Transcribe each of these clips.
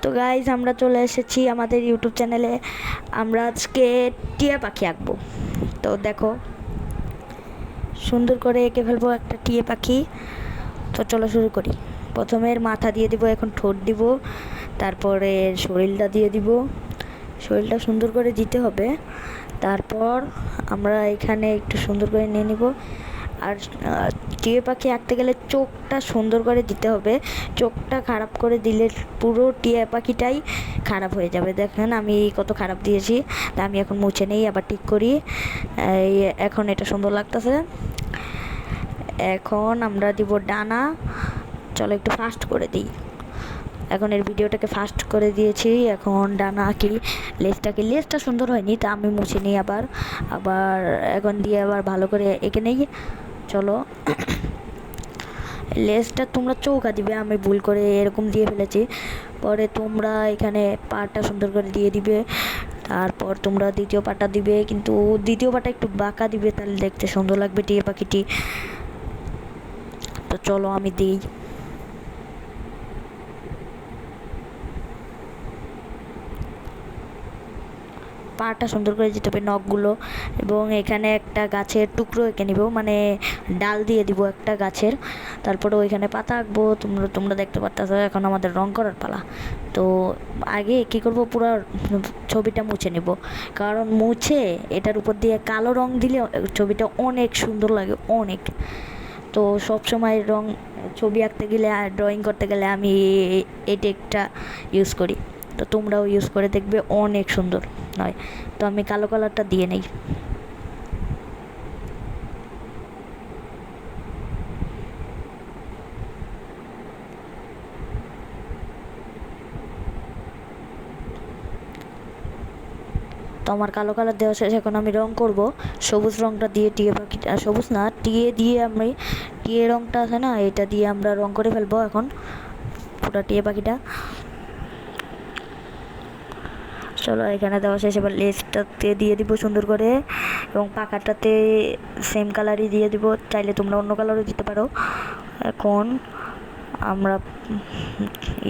তো গাইজ আমরা চলে এসেছি আমাদের ইউটিউব চ্যানেলে। আমরা আজকে টিয়া পাখি আঁকবো। তো দেখো সুন্দর করে এঁকে ফেলবো একটা টিয়া পাখি। তো চলো শুরু করি। প্রথমে এর মাথা দিয়ে দিব, এখন ঠোঁট দিব, তারপরে শরীরটা দিয়ে দিব। শরীরটা সুন্দর করে দিতে হবে। তারপর আমরা এখানে একটু সুন্দর করে নিয়ে নিব। আর টিয়া পাখি আঁকতে গেলে চোখটা সুন্দর করে দিতে হবে। চোখটা খারাপ করে দিলে পুরো টিয়া পাখিটাই খারাপ হয়ে যাবে। দেখেন আমি কত খারাপ দিয়েছি। তা আমি এখন মুছে নেই, আবার ঠিক করি। এখন এটা সুন্দর লাগতেছে। এখন আমরা দিব ডানা। চলো একটু ফাস্ট করে দিই। এখন এর ভিডিওটাকে ফাস্ট করে দিয়েছি। এখন ডানা আঁকি, লেজটা সুন্দর হয়নি, তা আমি মুছে নিই আবার আবার এখন দিয়ে আবার ভালো করে এঁকে নেই। চলো লেজটা তোমরা চৌকা দিবে, আমি ভুল করে এরকম দিয়ে ফেলেছি। পরে তোমরা এখানে পাটা সুন্দর করে দিয়ে দিবে। তারপর তোমরা দ্বিতীয় পাটা দিবে, কিন্তু দ্বিতীয় পাটা একটু বাঁকা দিবে, তাহলে দেখতে সুন্দর লাগবে টিয়া পাখিটি। তো চলো আমি দিই। পাটা সুন্দর করে দিতে হবে, নখগুলো। এবং এখানে একটা গাছের টুকরো এঁকে নিব, মানে ডাল দিয়ে দিব একটা গাছের। তারপরে ওইখানে পাতা আঁকবো। তোমরা দেখতে পারতেছো এখন আমাদের রং করার পালা। তো আগে কি করব, পুরো ছবিটা মুছে নিব, কারণ মুছে এটার উপর দিয়ে কালো রং দিলে ছবিটা অনেক সুন্দর লাগে, অনেক। তো সব সময় ছবি আঁকতে গেলে আর ড্রয়িং করতে গেলে আমি এই টেকটা ইউজ করি। তো তোমরাও ইউজ করে দেখবে, অনেক সুন্দর নয়। তো আমি কালো কালারটা দিয়ে নেই। তো আমার কালো কালার দেওয়া শেষ। এখন আমি রং করব সবুজ রংটা দিয়ে। টিয়া পাখিটা সবুজ না, টিয়ে দিয়ে আমি টিয়ে রংটা আছে না, এটা দিয়ে আমরা রং করে ফেলবো এখন পুরো টিয়া পাখিটা। চলো এখানে দেওয়া শেষ। এবার লেজটাতে দিয়ে দিব সুন্দর করে, এবং পাখাটাতে সেম কালারই দিয়ে দিব, চাইলে তোমরা অন্য কালারও দিতে পারো। এখন আমরা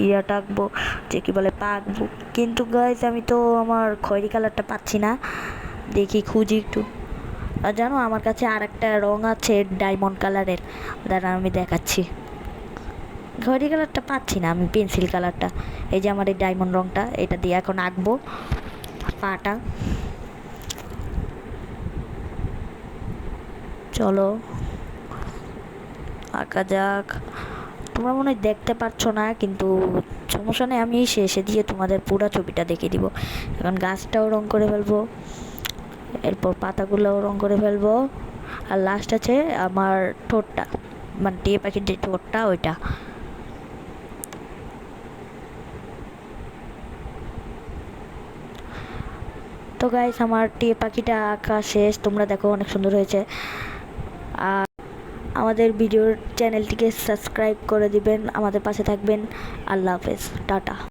ইয়াটা আঁকবো, যে কি বলে পা আঁকবো। কিন্তু গাইস আমি তো আমার খয়েরি কালারটা পাচ্ছি না, দেখি খুঁজি একটু। আর জানো আমার কাছে আর একটা রং আছে ডায়মন্ড কালারের, দাঁড়া আমি দেখাচ্ছি। খয়েরি কালারটা পাচ্ছি না আমি, পেন্সিল কালারটা। এই যে আমার এই ডায়মন্ড রংটা, এটা দিয়ে এখন আঁকবো পাটা। চলো আঁকা যাক। তোমরা মনে হয় দেখতে পাচ্ছ না, কিন্তু সমস্যা নেই, আমি শেষে দিয়ে তোমাদের পুরো ছবিটা দেখিয়ে দিব। এখন গাছটাও রং করে ফেলবো, এরপর পাতাগুলোও রং করে ফেলবো, আর লাস্ট আছে আমার ঠোঁটটা, মানে টিয়া পাখির যে ঠোঁটটা ওইটা। তো গাইস আমার টিয়া পাখিটা আঁকা শেষ। তোমরা দেখো অনেক সুন্দর হয়েছে। আর আমাদের ভিডিওর চ্যানেলটিকে সাবস্ক্রাইব করে দিবেন, আমাদের পাশে থাকবেন। আল্লাহ হাফেজ, টাটা।